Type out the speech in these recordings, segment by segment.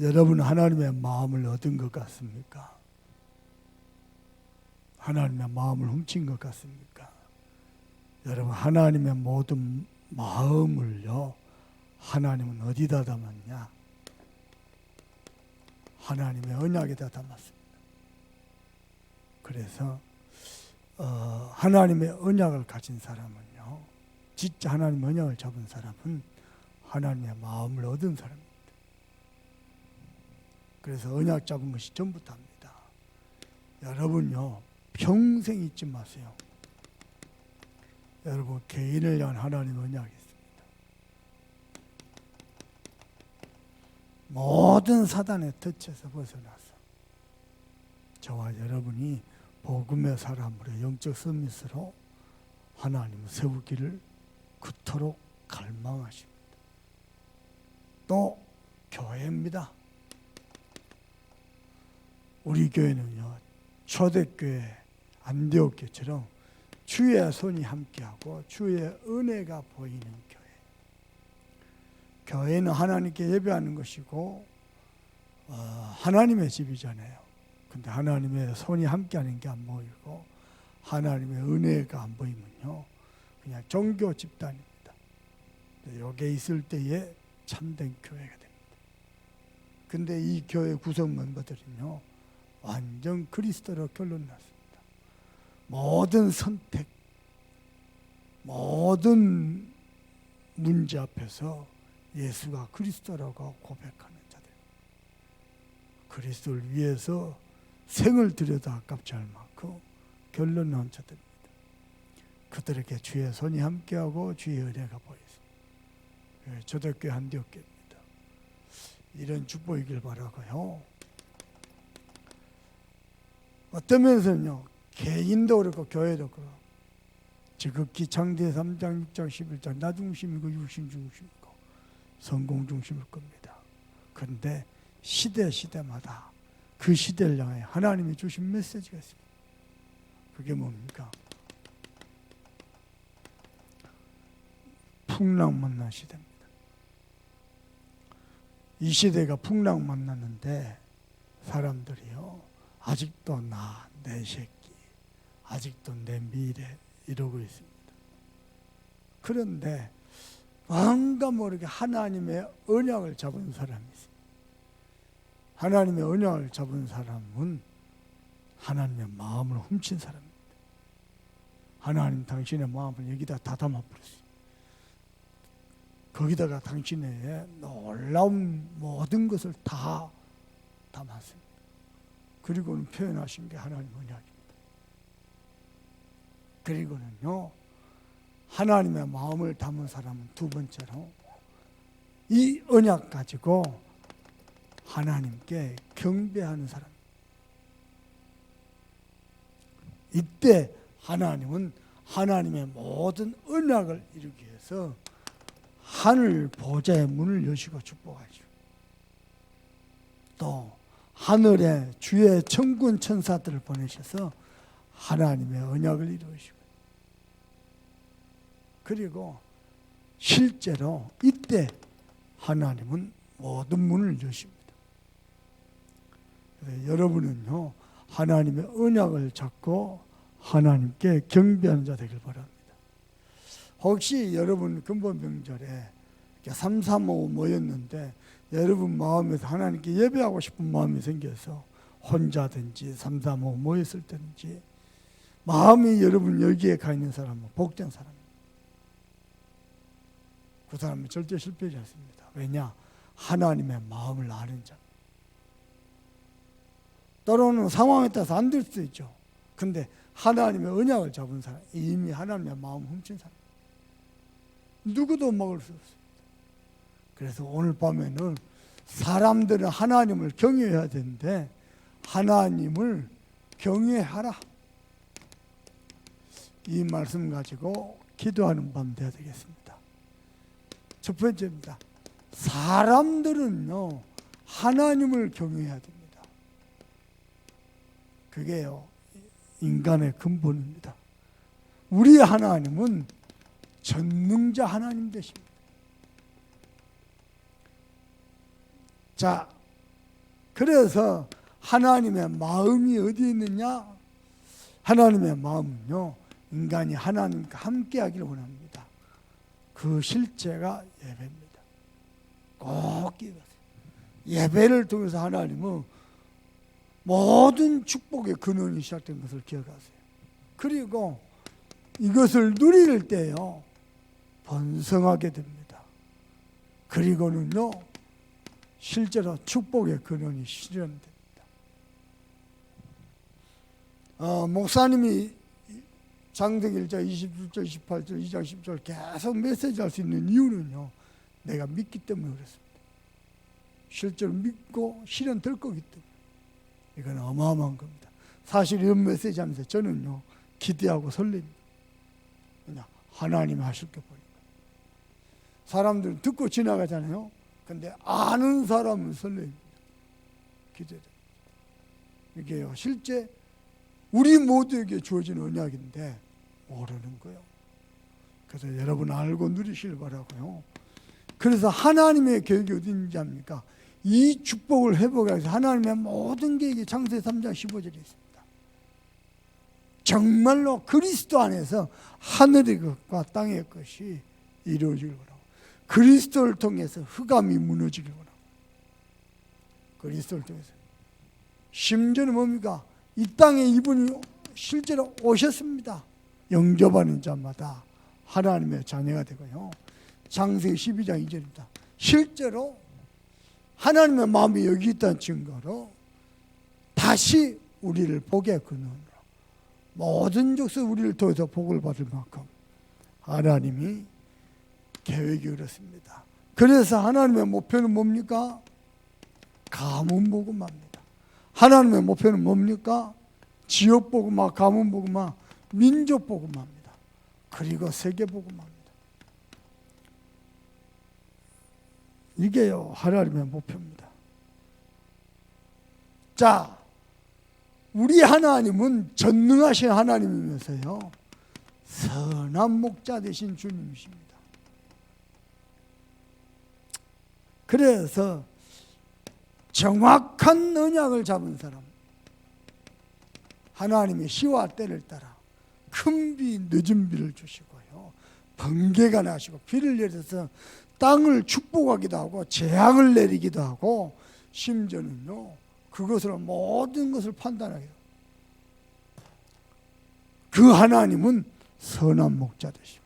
여러분 하나님의 마음을 얻은 것 같습니까? 하나님의 마음을 훔친 것 같습니까? 여러분 하나님의 모든 마음을요, 하나님은 어디다 담았냐? 하나님의 언약에다 담았습니다. 그래서 하나님의 언약을 가진 사람은요, 진짜 하나님의 언약을 잡은 사람은 하나님의 마음을 얻은 사람입니다. 그래서 언약 잡은 것이 전부 답니다. 여러분요, 평생 잊지 마세요. 여러분 개인을 위한 하나님의 언약이 있습니다. 모든 사단의 덫에서 벗어나서 저와 여러분이 복음의 사람으로 영적 서밋으로 하나님을 세우기를 그토록 갈망하십니다. 또 교회입니다. 우리 교회는요, 초대교회 안디옥교처럼 주의 손이 함께하고 주의 은혜가 보이는 교회. 교회는 하나님께 예배하는 것이고 하나님의 집이잖아요. 근데 하나님의 손이 함께하는 게 안 보이고 하나님의 은혜가 안 보이면요, 그냥 종교 집단입니다. 여기에 있을 때에 참된 교회가 됩니다. 근데 이 교회 구성 멤버들은요, 완전 그리스도로 결론났습니다. 모든 선택, 모든 문제 앞에서 예수가 그리스도라고 고백하는 자들, 그리스도를 위해서 생을 들여도 아깝지 않을 만큼 결론난 자들입니다. 그들에게 주의 손이 함께하고 주의 은혜가 보였습니다. 초대교회 안디옥교회입니다. 이런 축복이길 바라고요. 어떤 면에서는요, 개인도 그렇고 교회도 그렇고 지극히 창대 3장, 6장, 11장 나 중심이고 육신 중심이고 성공 중심일 겁니다. 그런데 시대마다 그 시대를 향해 하나님이 주신 메시지가 있습니다. 그게 뭡니까? 풍랑 만난 시대입니다. 이 시대가 풍랑 만났는데 사람들이요, 아직도 내 새끼, 아직도 내 미래 이러고 있습니다. 그런데 뭔가 모르게 하나님의 언약을 잡은 사람이 있습니다. 하나님의 언약을 잡은 사람은 하나님의 마음을 훔친 사람입니다. 하나님 당신의 마음을 여기다 다 담아버렸어요. 거기다가 당신의 놀라운 모든 것을 다 담았습니다. 그리고는 표현하신 게 하나님 언약입니다. 그리고는요, 하나님의 마음을 담은 사람은 두 번째로 이 언약 가지고 하나님께 경배하는 사람. 이때 하나님은 하나님의 모든 언약을 이루기 위해서 하늘 보좌의 문을 여시고 축복하시고, 또 하늘에 주의 천군 천사들을 보내셔서 하나님의 언약을 이루시고, 그리고 실제로 이때 하나님은 모든 문을 여십니다. 여러분은요, 하나님의 언약을 잡고 하나님께 경배하는 자 되길 바랍니다. 혹시 여러분 근본명절에 335 모였는데 여러분 마음에서 하나님께 예배하고 싶은 마음이 생겨서 혼자든지 335 모였을 때든지 마음이 여러분 여기에 가 있는 사람은 복된 사람입니다. 그 사람은 절대 실패하지 않습니다. 왜냐? 하나님의 마음을 아는 자. 때로는 상황에 따라서 안 될 수도 있죠. 근데 하나님의 언약을 잡은 사람, 이미 하나님의 마음을 훔친 사람, 누구도 먹을 수 없습니다. 그래서 오늘 밤에는 사람들은 하나님을 경외해야 되는데 하나님을 경외하라, 이 말씀 가지고 기도하는 밤 되어야 되겠습니다. 첫 번째입니다. 사람들은요, 하나님을 경외해야 됩니다. 그게요, 인간의 근본입니다. 우리 하나님은 전능자 하나님 되십니다. 자, 그래서 하나님의 마음이 어디에 있느냐? 하나님의 마음은요, 인간이 하나님과 함께 하기를 원합니다. 그 실제가 예배입니다. 꼭 기억하세요. 예배를 통해서 하나님은 모든 축복의 근원이 시작된 것을 기억하세요. 그리고 이것을 누릴 때요, 번성하게 됩니다. 그리고는요, 실제로 축복의 근원이 실현됩니다. 목사님이 장세기 1장 27절, 28절, 2장 10절 계속 메시지할 수 있는 이유는요, 내가 믿기 때문에 그렇습니다. 실제로 믿고 실현될 거기 때문에. 이건 어마어마한 겁니다. 사실 이런 메시지 하면서 저는요, 기대하고 설렙니다. 그냥 하나님이 하실 게 보니까. 사람들은 듣고 지나가잖아요. 근데 아는 사람은 설렙니다. 기대됩니다. 이게요, 실제 우리 모두에게 주어진 언약인데 모르는 거예요. 그래서 여러분 알고 누리시길 바라고요. 그래서 하나님의 계획이 어디 있는지 압니까? 이 축복을 회복하기 위해서 하나님의 모든 계획이 창세기 3장 15절에 있습니다. 정말로 그리스도 안에서 하늘의 것과 땅의 것이 이루어지길 바라고, 그리스도를 통해서 흑암이 무너지길 바라고, 그리스도를 통해서. 심지어는 뭡니까? 이 땅에 이분이 실제로 오셨습니다. 영접하는 자마다 하나님의 자녀가 되고요. 창세기 12장 2절입니다. 실제로 하나님의 마음이 여기 있다는 증거로 다시 우리를 복의 근원으로 모든 족속 우리를 통해서 복을 받을 만큼 하나님이 계획이 그렇습니다. 그래서 하나님의 목표는 뭡니까? 가문 복음합니다. 하나님의 목표는 뭡니까? 지역 복음화, 가문 복음화, 민족 복음화입니다. 그리고 세계 복음화입니다. 이게요, 하나님의 목표입니다. 자, 우리 하나님은 전능하신 하나님이면서요, 선한 목자 되신 주님이십니다. 그래서 정확한 언약을 잡은 사람, 하나님의 시와 때를 따라 큰 비, 늦은 비를 주시고요, 번개가 나시고 비를 내려서 땅을 축복하기도 하고 재앙을 내리기도 하고, 심지어는요, 그것으로 모든 것을 판단하기도 합니다. 그 하나님은 선한 목자 되십니다.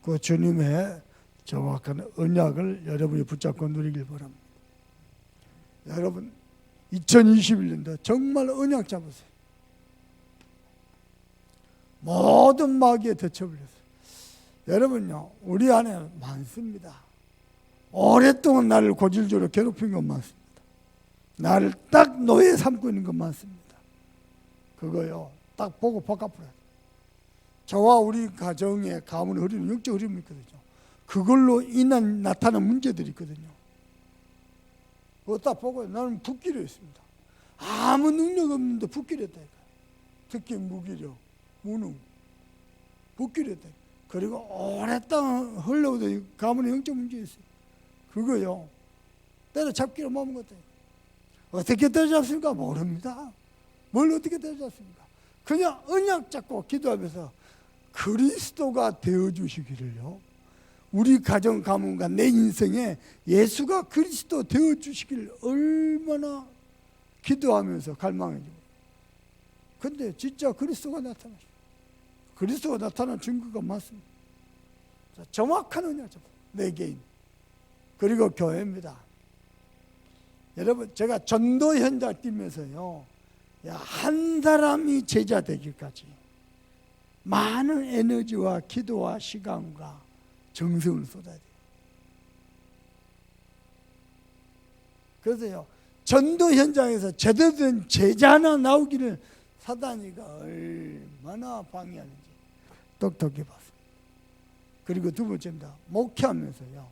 그 주님의 정확한 언약을 여러분이 붙잡고 누리길 바랍니다. 여러분 2021년도 정말 언약 잡으세요. 모든 마귀에 덮쳐버렸어요. 여러분요, 우리 안에 많습니다. 오랫동안 나를 고질적으로 괴롭힌 것 많습니다. 나를 딱 노예 삼고 있는 것 많습니다. 그거요, 딱 보고 바꿔버려요. 저와 우리 가정의 가문의 흐름은 영적 흐름이 있거든요. 그걸로 인한 나타난 문제들이 있거든요. 그거 딱 보고 나는 붓기로 했습니다. 아무 능력 없는데 붓기로 했다니까. 특히 무기력, 무능, 붓기로 했다니까. 그리고 오랫동안 흘러오던 가문의 영적 문제 있어요. 그거요, 때려잡기로 먹은 것다. 어떻게 때려잡습니까? 모릅니다. 뭘 어떻게 때려잡습니까? 그냥 언약 잡고 기도하면서 그리스도가 되어주시기를요, 우리 가정 가문과 내 인생에 예수가 그리스도 되어주시기를 얼마나 기도하면서 갈망해요. 근데 진짜 그리스도가 나타나죠. 그리스도가 나타난 증거가 많습니다. 정확한 언약 잡고, 내 개인 그리고 교회입니다. 여러분, 제가 전도 현장 뛰면서요, 한 사람이 제자 되기까지 많은 에너지와 기도와 시간과 정성을 쏟아야 돼요. 그래서요, 전도 현장에서 제대로 된 제자 하나 나오기를 사단이가 얼마나 방해하는지 똑똑히 봤습니다. 그리고 두 번째입니다. 목회하면서요,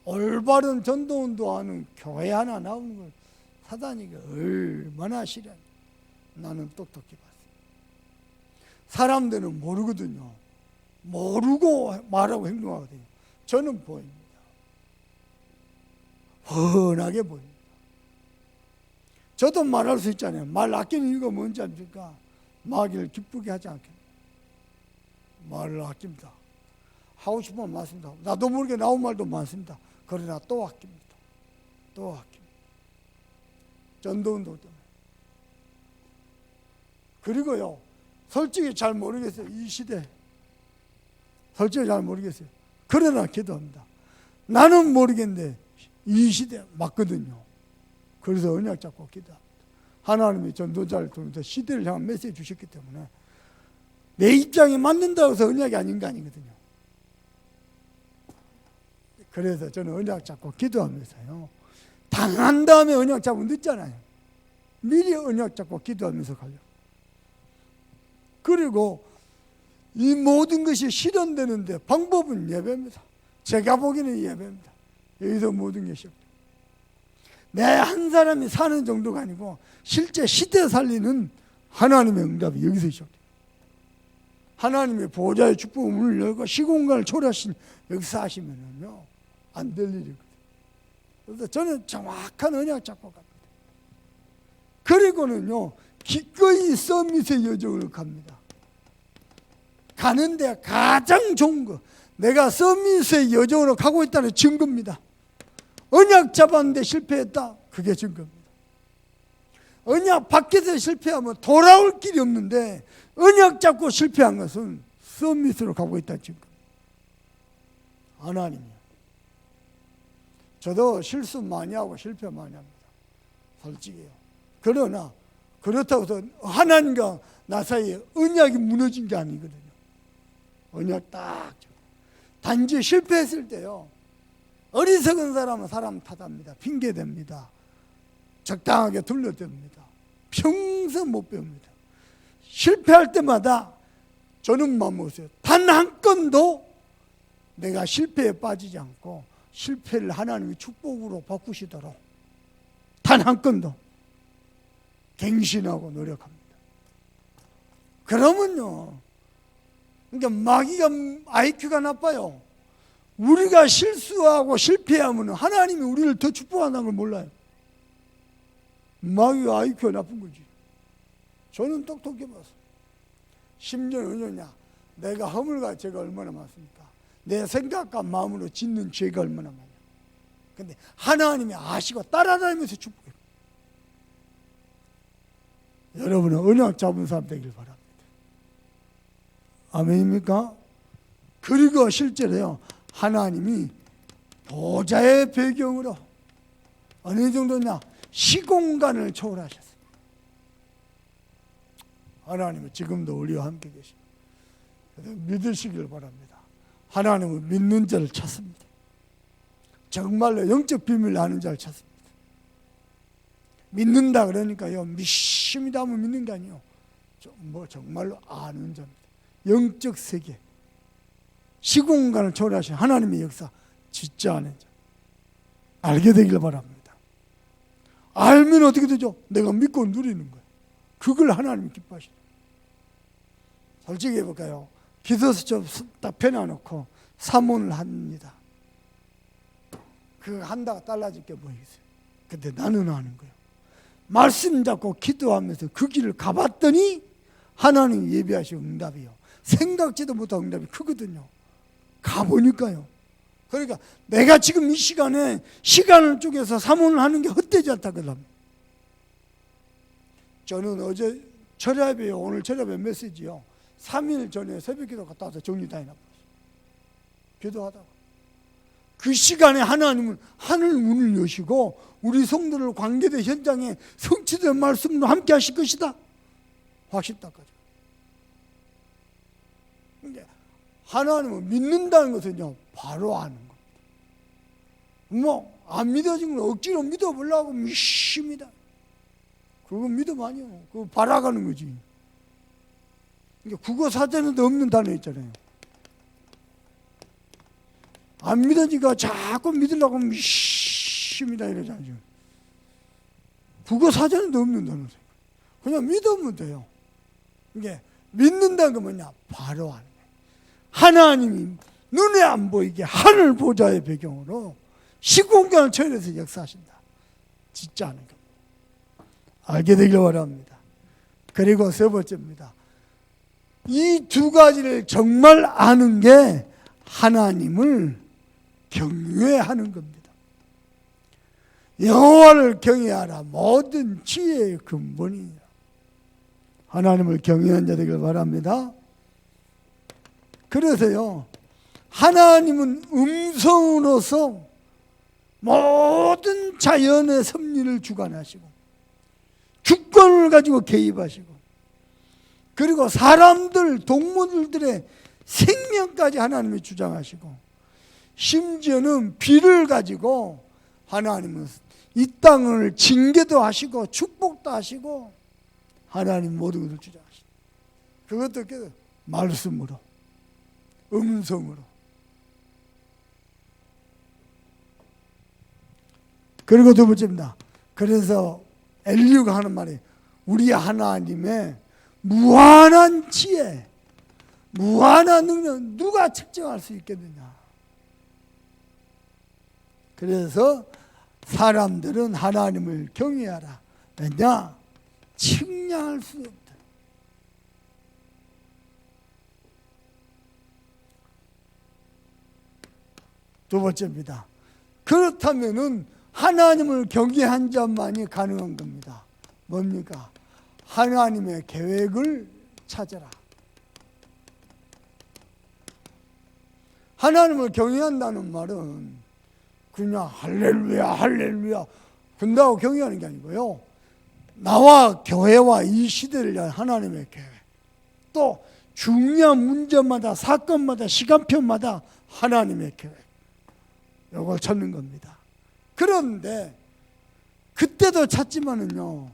올바른 전도운동하는 교회 하나 나오는 걸 사단이가 얼마나 싫어하는지 나는 똑똑히 봤습니다. 사람들은 모르거든요. 모르고 말하고 행동하거든요. 저는 보입니다. 훤하게 보입니다. 저도 말할 수 있잖아요. 말 아끼는 이유가 뭔지 압니까? 마귀를 기쁘게 하지 않게. 말을 아낍니다. 하고 싶으면 많습니다. 나도 모르게 나온 말도 많습니다. 그러나 또 아낍니다. 또 아낍니다. 전도운동 때문에. 그리고요, 솔직히 잘 모르겠어요. 이 시대. 솔직히 잘 모르겠어요. 그러나 기도합니다. 나는 모르겠는데 이 시대 맞거든요. 그래서 언약 잡고 기도합니다. 하나님이 전도자를 통해서 시대를 향한 메시지 주셨기 때문에 내 입장이 맞는다고 해서 언약이 아닌 거 아니거든요. 그래서 저는 언약 잡고 기도하면서요, 당한 다음에 언약 잡으면 늦잖아요. 미리 언약 잡고 기도하면서 가요. 그리고 이 모든 것이 실현되는데 방법은 예배입니다. 제가 보기에는 예배입니다. 여기서 모든 게 시작돼요. 내 한 사람이 사는 정도가 아니고 실제 시대 살리는 하나님의 응답이 여기서 시작돼요. 하나님의 보호자의 축복의 문을 열고 시공간을 초래하신 역사하시면은요, 안 될 일이거든요. 그래서 저는 정확한 언약 잡고 갑니다. 그리고는요, 기꺼이 서밋의 여정을 갑니다. 가는데 가장 좋은 거, 내가 서밋의 여정으로 가고 있다는 증거입니다. 언약 잡았는데 실패했다, 그게 증거입니다. 언약 밖에서 실패하면 돌아올 길이 없는데 언약 잡고 실패한 것은 서밋으로 가고 있다는 증거입니다. 하나님이요. 저도 실수 많이 하고 실패 많이 합니다. 솔직히요. 그러나 그렇다고 해서 하나님과 나 사이에 언약이 무너진 게 아니거든요. 언약 딱. 단지 실패했을 때요, 어리석은 사람은 사람 탓합니다. 핑계댑니다. 적당하게 둘러댑니다. 평생 못 배웁니다. 실패할 때마다 저는 마음먹었어요. 단 한 건도 내가 실패에 빠지지 않고 실패를 하나님의 축복으로 바꾸시도록 단 한 건도 갱신하고 노력합니다. 그러면요, 그러니까 마귀가 IQ가 나빠요. 우리가 실수하고 실패하면 하나님이 우리를 더 축복한다는 걸 몰라요. 마귀가 IQ가 나쁜 거지. 저는 똑똑해 봤어. 10년, 5년이야. 내가 허물과 죄가 얼마나 많습니까? 내 생각과 마음으로 짓는 죄가 얼마나 많냐. 근데 하나님이 아시고 따라다니면서 축복해요. 여러분은 언약 잡은 사람 되길 바랍니다. 아멘입니까? 그리고 실제로요, 하나님이 보좌의 배경으로 어느 정도냐, 시공간을 초월하셨어요. 하나님은 지금도 우리와 함께 계십니다. 믿으시길 바랍니다. 하나님은 믿는 자를 찾습니다. 정말로 영적 비밀을 아는 자를 찾습니다. 믿는다 그러니까요, 믿습니다 하면 믿는 게 아니에요. 정말로 아는 자입니다. 영적 세계, 시공간을 초월하신 하나님의 역사 진짜 아는 자, 알게 되길 바랍니다. 알면 어떻게 되죠? 내가 믿고 누리는 거예요. 그걸 하나님이 기뻐하시죠. 솔직히 해볼까요? 기도서 좀 딱 펴놔놓고 사문을 합니다. 그거 한다가 달라질 게 뭐 있어요? 근데 나는 아는 거예요. 말씀 잡고 기도하면서 그 길을 가봤더니 하나님 예비하신 응답이요, 생각지도 못한 응답이 크거든요. 가보니까요. 그러니까 내가 지금 이 시간에 시간을 쪼개서 사문을 하는 게 헛되지 않다 그럽니다. 저는 어제 철야배에, 오늘 철야배 메시지요, 3일 전에 새벽기도 갔다 와서 정리 다 해놨어요. 기도하다가 그 시간에 하나님은 하늘 문을 여시고 우리 성도를 관계된 현장에 성취된 말씀으로 함께 하실 것이다, 확신다까지. 하나님은 믿는다는 것은요, 바로 아는 겁니다. 안 믿어진 건 억지로 믿어보려고 믿습니다. 그건 믿음 아니에요. 그거 바라가는 거지. 국어 사전에도 없는 단어 있잖아요. 안 믿어지니까 자꾸 믿으려고 믿습니다 이러잖아요. 국어 사전에도 없는 단어예요. 그냥 믿으면 돼요. 이게 믿는다는 건 뭐냐? 바로 아는 거예요. 하나님이 눈에 안 보이게 하늘 보좌의 배경으로 시공간을 초월해서 역사하신다. 진짜 아는 겁니다. 알게 되길 바랍니다. 그리고 세 번째입니다. 이 두 가지를 정말 아는 게 하나님을 경외하는 겁니다. 여호와를 경외하라. 모든 지혜의 근본이니라. 하나님을 경외한 자 되길 바랍니다. 그래서요, 하나님은 음성으로서 모든 자연의 섭리를 주관하시고 주권을 가지고 개입하시고, 그리고 사람들, 동물들의 생명까지 하나님이 주장하시고, 심지어는 비를 가지고 하나님은 이 땅을 징계도 하시고 축복도 하시고 하나님 모든 것을 주장하시고, 그것도 어떻게 말씀으로, 음성으로. 그리고 두 번째입니다. 그래서 엘리야가 하는 말이 우리 하나님의 무한한 지혜, 무한한 능력 누가 측정할 수 있겠느냐. 그래서 사람들은 하나님을 경외하라. 왜냐? 측량할 수 없다. 두 번째입니다. 그렇다면은 하나님을 경외한 자만이 가능한 겁니다. 뭡니까? 하나님의 계획을 찾아라. 하나님을 경외한다는 말은 그냥 할렐루야 할렐루야 근다고 경외하는 게 아니고요, 나와 교회와 이 시대를 위한 하나님의 계획, 또 중요한 문제마다 사건마다 시간표마다 하나님의 계획, 이걸 찾는 겁니다. 그런데 그때도 찾지만은요,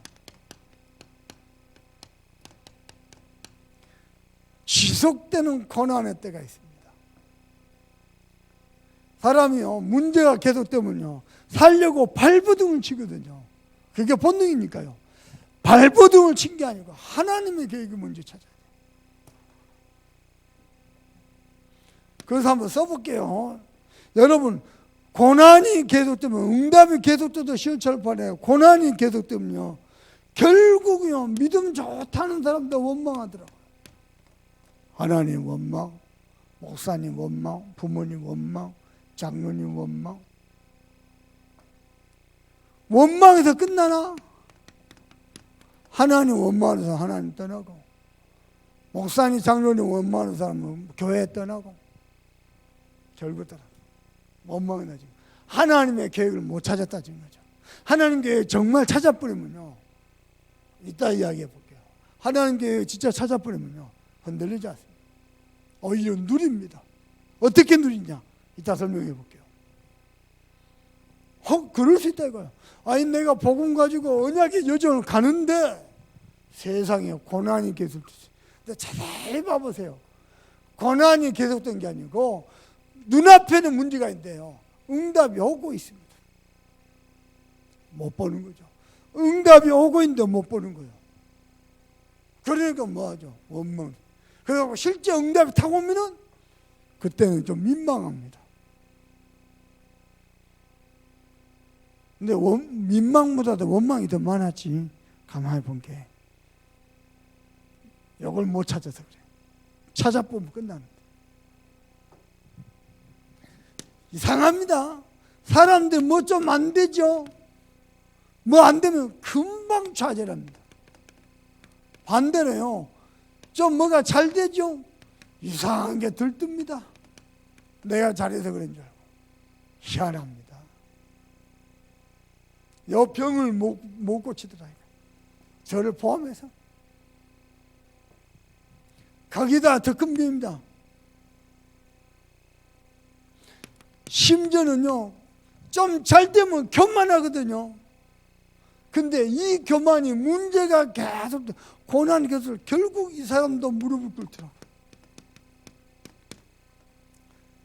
지속되는 고난의 때가 있습니다. 사람이요, 문제가 계속되면요, 살려고 발버둥을 치거든요. 그게 본능이니까요. 발버둥을 친 게 아니고 하나님의 계획을 먼저 찾아야 돼요. 그래서 한번 써볼게요. 여러분, 고난이 계속되면, 응답이 계속돼도 시험처럼 보내요. 고난이 계속되면요, 결국요, 믿음 좋다는 사람도 원망하더라고요. 하나님 원망, 목사님 원망, 부모님 원망, 장로님 원망. 원망에서 끝나나? 하나님 원망하는 사람 하나님 떠나고, 목사님, 장로님 원망하는 사람은 교회 떠나고, 결국 떠나. 원망이 나지. 하나님의 계획을 못 찾았다 지금 거죠. 하나님 계획 정말 찾아버리면요, 이따 이야기해 볼게요. 하나님 계획 진짜 찾아버리면요, 흔들리지 않습니다. 오히려 누립니다. 어떻게 누리냐? 이따 설명해 볼게요. 그럴 수 있다 이거예요. 아니, 내가 복음 가지고 언약의 여정을 가는데 세상에 고난이 계속됐어요. 근데 자세히 봐보세요. 고난이 계속된 게 아니고 눈앞에는 문제가 있는데요, 응답이 오고 있습니다. 못 보는 거죠. 응답이 오고 있는데 못 보는 거예요. 그러니까 뭐하죠? 원망. 그리고 실제 응답이 딱 오면은 그때는 좀 민망합니다. 근데 민망보다도 원망이 더 많았지. 가만히 본 게 이걸 못 찾아서 그래. 찾아보면 끝납니다. 이상합니다. 사람들 뭐 좀 안 되죠? 뭐 안 되면 금방 좌절합니다. 반대로요, 좀 뭐가 잘 되죠? 이상한 게 들뜹니다. 내가 잘해서 그런 줄 알고. 희한합니다. 요 병을 못 고치더라고요. 저를 포함해서. 거기다 더 큰 병입니다. 심지어는요, 좀 잘 되면 교만하거든요. 근데 이 교만이 문제가 계속, 고난이 계속, 결국 이 사람도 무릎을 꿇더라고요.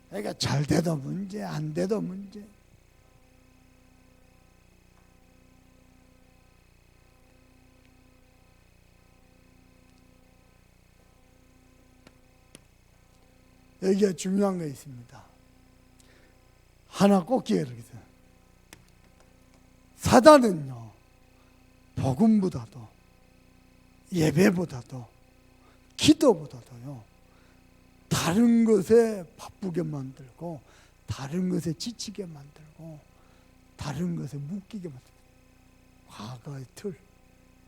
그러니까 잘 돼도 문제, 안 돼도 문제. 여기에 중요한 거 있습니다. 하나 꼭 기억해야 되겠어요. 사단은요, 복음보다도 예배보다도 기도보다도요, 다른 것에 바쁘게 만들고 다른 것에 지치게 만들고 다른 것에 묶이게 만들고, 과거의 틀,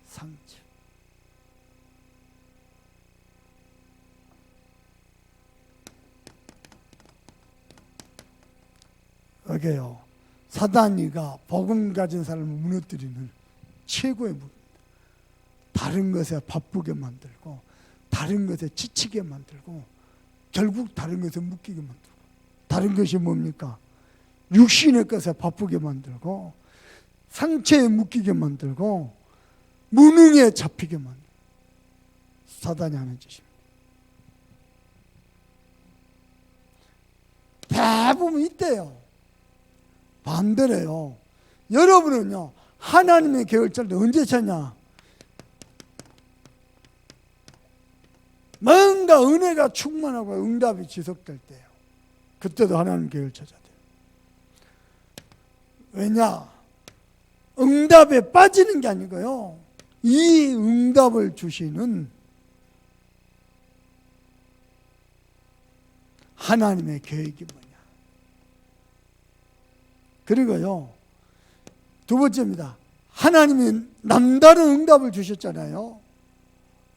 상처. 이게요, 사단이가 복음 가진 사람을 무너뜨리는 최고의 무기입니다. 다른 것에 바쁘게 만들고 다른 것에 지치게 만들고 결국 다른 것에 묶이게 만들고, 다른 것이 뭡니까? 육신의 것에 바쁘게 만들고 상처에 묶이게 만들고 무능에 잡히게 만들고, 사단이 하는 짓입니다. 대부분 이때요. 반대로요, 여러분은요, 하나님의 계획을 언제 찾냐? 뭔가 은혜가 충만하고 응답이 지속될 때요, 그때도 하나님 계획을 찾아야 돼요. 왜냐? 응답에 빠지는 게 아니고요, 이 응답을 주시는 하나님의 계획이 뭐냐. 그리고요, 두 번째입니다. 하나님이 남다른 응답을 주셨잖아요.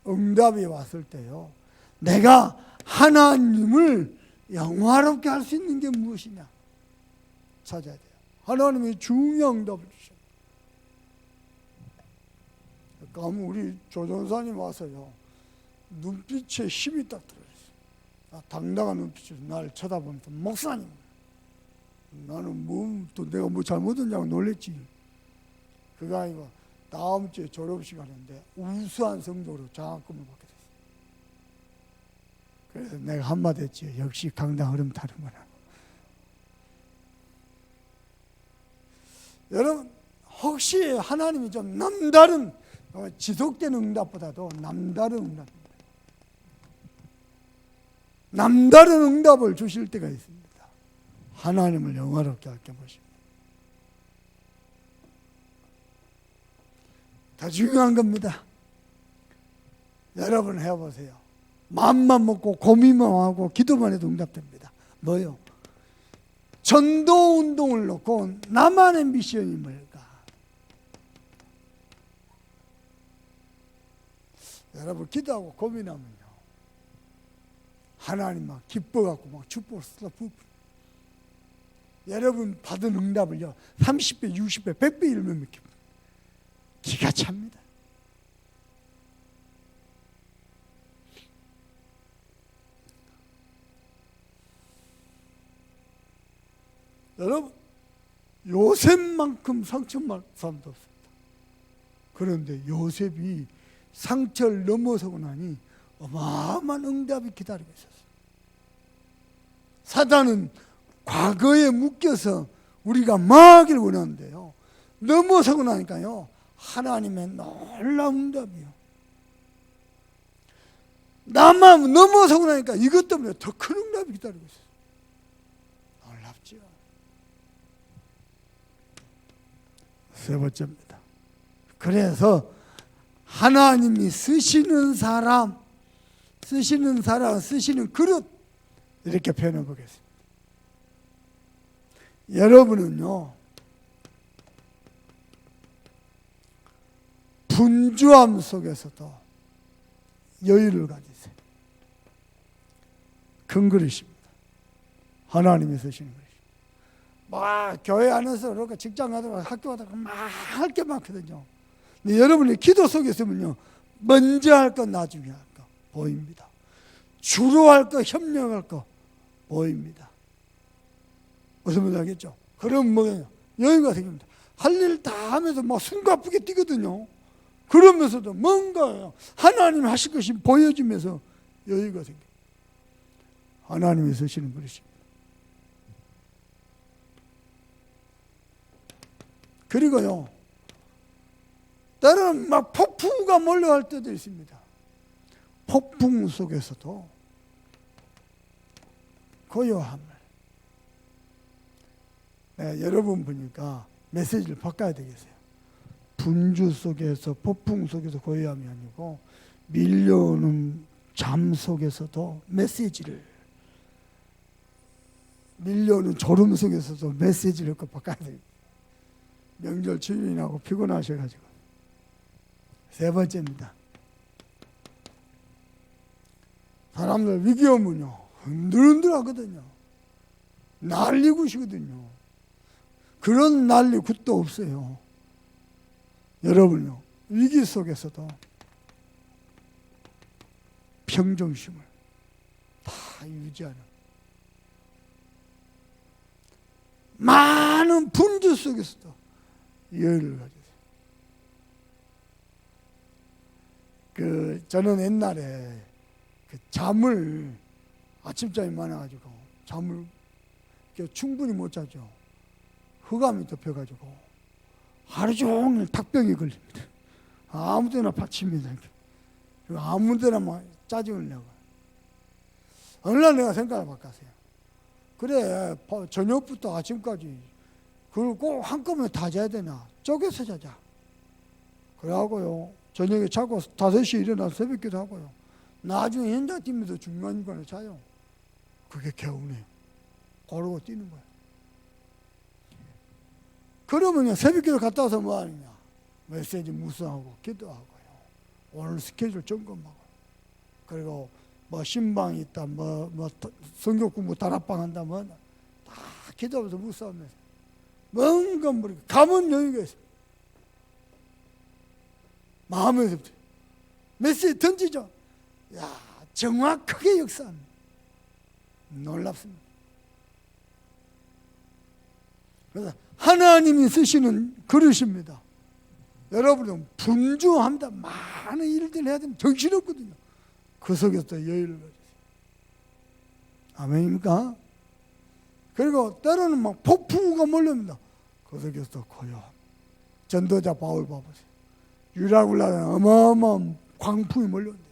응답이 왔을 때요, 내가 하나님을 영화롭게 할 수 있는 게 무엇이냐 찾아야 돼요. 하나님이 중요한 응답을 주셨어요. 그러니까 우리 조전사님 와서요, 눈빛에 힘이 딱 들어있어요. 당당한 눈빛으로 나를 쳐다보면서, 목사님, 나는 또 내가 뭐 잘못했냐고 놀랬지. 그거 아니고 다음 주에 졸업식 하는데 우수한 성적으로 장학금을 받게 됐어요. 그래서 내가 한마디 했지. 역시 강당 흐름 타는구나. 여러분, 혹시 하나님이 좀 남다른, 지속되는 응답보다도 남다른 응답입니다. 남다른 응답을 주실 때가 있습니다. 하나님을 영화롭게 할게 보십니다. 더 중요한 겁니다. 여러분 해보세요. 마음만 먹고 고민만 하고 기도만 해도 응답됩니다. 뭐요? 전도 운동을 놓고 나만의 미션이 뭘까? 여러분 기도하고 고민하면요, 하나님 막 기뻐갖고 막 축복을 쏟아부으. 여러분 받은 응답을요, 30배, 60배, 100배 일면 믿깁니다. 기가 찹니다. 여러분, 요셉만큼 상처만 사람도 없습니다. 그런데 요셉이 상처를 넘어서고 나니 어마어마한 응답이 기다리고 있었어요. 사단은 과거에 묶여서 우리가 망하기를 원하는데요, 넘어서고 나니까요, 하나님의 놀라운 응답이요. 나만 넘어서고 나니까 이것 때문에 더 큰 응답이 기다리고 있어요. 놀랍죠. 세 번째입니다. 그래서 하나님이 쓰시는 사람, 쓰시는 그릇, 이렇게 표현해 보겠습니다. 여러분은요, 분주함 속에서도 여유를 가지세요. 큰 그릇입니다. 하나님이 쓰시는 그릇입니다. 막 교회 안에서 그러니까 직장 가다가 학교 가다가 막 할 게 많거든요. 근데 여러분이 기도 속에 있으면요, 먼저 할 거 나중에 할 거 보입니다. 주로 할 거 협력할 거 보입니다. 무슨 말인지 알겠죠? 그럼 뭐예요? 여유가 생깁니다. 할 일 다 하면서 막 숨가쁘게 뛰거든요. 그러면서도 뭔가 하나님 하실 것이 보여지면서 여유가 생겨요. 하나님이 쓰시는 그릇입니다. 그리고요, 때로는 막 폭풍우가 몰려갈 때도 있습니다. 폭풍 속에서도 고요함을. 여러분 보니까 메시지를 바꿔야 되겠어요. 분주 속에서 폭풍 속에서 고요함이 아니고 밀려오는 잠 속에서도 밀려오는 졸음 속에서도 메시지를 꼭 바꿔야 돼요. 명절 주인하고 피곤하셔가지고. 세 번째입니다. 사람들 위기 오면요 흔들흔들하거든요. 난리굿이거든요. 그런 난리굿도 없어요. 여러분요 위기 속에서도 평정심을 다 유지하는 많은 분주 속에서도 여유를 가지세요. 저는 옛날에 잠을 아침잠이 많아가지고 잠을 충분히 못 자죠. 흑암이 덮여가지고 하루 종일 탁병이 걸립니다. 아무 데나 받칩니다. 아무 데나 막 짜증을 내고. 어느 날 내가 생각을 바꿨어요. 그래 저녁부터 아침까지 그걸 꼭 한꺼번에 다 자야 되나? 쪼개서 자자. 그래가고요 저녁에 자고 5시에 일어나서 새벽기도 하고요. 나중에 현장 뛰면서 중간중간에 자요. 그게 개운해요. 고르고 뛰는 거예요. 그러면 새벽기도 갔다 와서 뭐 하느냐? 메시지 묵상하고 기도하고요. 오늘 스케줄 점검하고. 그리고 뭐 신방이 있다, 뭐 성경 공부 다락방 한다면 다 기도하면서 묵상하면서 뭔가 모르게 가면 여유가 있어요. 마음에서부터 메시지 던지죠. 야, 정확하게 역사합니다. 놀랍습니다. 그래서 하나님이 쓰시는 그릇입니다. 여러분은 분주합니다. 많은 일들 해야 되면 정신없거든요. 그 속에서 여유를 가지세요. 아멘입니까? 그리고 때로는 막 폭풍우가 몰려옵니다. 그 속에서 고요함. 전도자 바울 봐보세요. 유라 올라가는 어마어마한 광풍이 몰려온대요.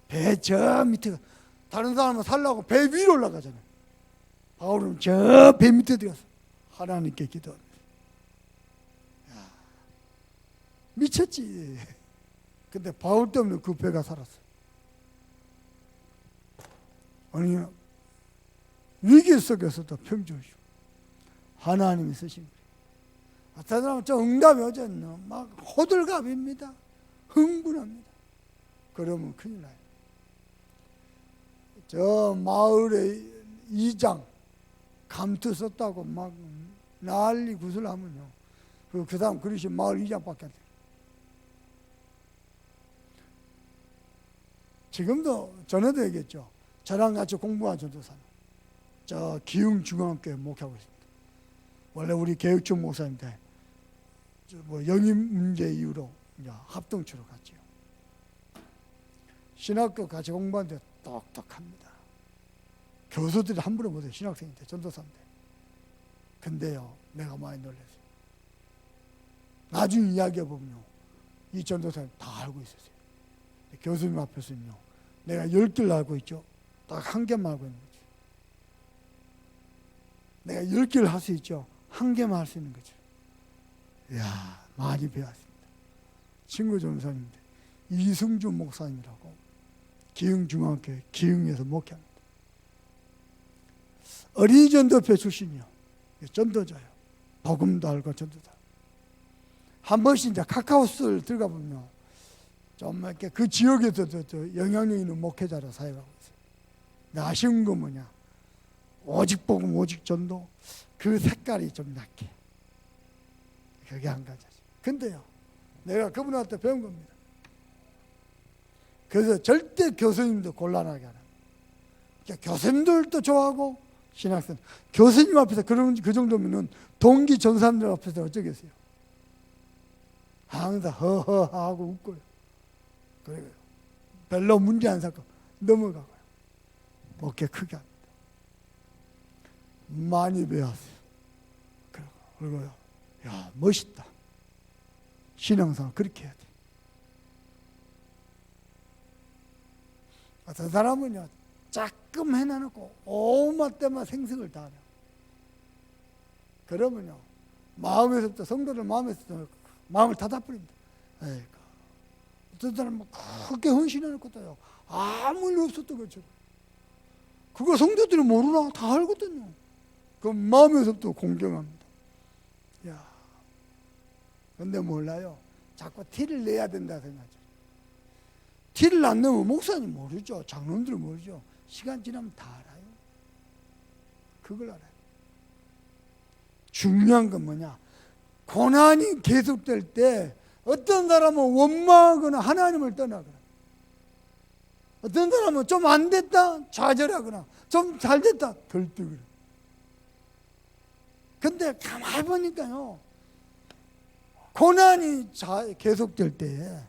배 저 밑에 다른 사람은 살라고 배 위로 올라가잖아요. 바울은 저 배 밑에 들어가서 하나님께 기도합니다. 야, 미쳤지. 근데 바울 때문에 그 배가 살았어요. 아니 위기 속에서도 평정이시고 하나님이 쓰신 거예요. 어떤 사람은 저 응답이 오잖아요. 막 호들갑입니다. 흥분합니다. 그러면 큰일 나요. 저 마을의 이장 감투 썼다고 막 난리 구슬하면요. 그 다음 그릇이 마을 이장밖에 안 돼요. 지금도 전에도 얘기했죠. 저랑 같이 공부한 전도사님. 저 기흥중앙교회 목회하고 있습니다. 원래 우리 개혁중 목사인데 뭐 영입 문제 이후로 이제 합동치로 갔지요. 신학교 같이 공부하는데 똑똑합니다. 교수들이 함부로 못해요. 신학생인데 전도사인데. 근데요 내가 많이 놀랐어요. 나중에 이야기해보면요 이 전도사님 다 알고 있었어요. 교수님 앞에서는요 내가 10개를 알고 있죠. 딱 한 개만 알고 있는 거죠. 내가 10개를 할 수 있죠. 한 개만 할 수 있는 거죠. 이야 많이 배웠습니다. 친구 전도사님인데 이승준 목사님이라고 기흥중앙교회 기흥에서 목회합니다. 어린이 전도회 출신이요. 전도자요. 복음도 알고 전도자. 한 번씩 이제 카카오스를 들어가 보면 좀 이렇게 그 지역에서도 영향력 있는 목회자로 사역하고 있어요. 근데 아쉬운 건 뭐냐? 오직 복음, 오직 전도 그 색깔이 좀 약해. 그게 한 가지죠. 근데요, 내가 그분한테 배운 겁니다. 그래서 절대 교수님도 곤란하게 안 합니다. 그러니까 교수님들도 좋아하고 신학생 교수님 앞에서 그 정도면은 동기 전사님들 앞에서 어쩌겠어요. 항상 허허하고 웃고요. 그리고 별로 문제 안 삼고 넘어가고요. 어깨 크게 합니다. 많이 배웠어요. 그리고요, 야 멋있다. 신앙생활 그렇게 해야 돼. 어떤 사람은요 조금 해놔놓고 오마 때만 생색을 다하냐. 그러면요 마음에서부터 성도들 마음에서부터 마음을 닫아버립니다. 에이그. 어떤 사람은 크게 헌신하는 것도요. 아무 일 없었던 것처럼. 그거 성도들이 모르나? 다 알거든요. 그 마음에서부터 공경합니다. 야, 근데 몰라요. 자꾸 티를 내야 된다 생각하죠. 티를 안 내면 목사님 모르죠. 장로님들 모르죠. 시간 지나면 다 알아요. 그걸 알아요. 중요한 건 뭐냐? 고난이 계속될 때 어떤 사람은 원망하거나 하나님을 떠나거나, 어떤 사람은 좀 안 됐다 좌절하거나, 좀 잘 됐다 들뜨거나. 근데 가만히 보니까요, 고난이 계속될 때에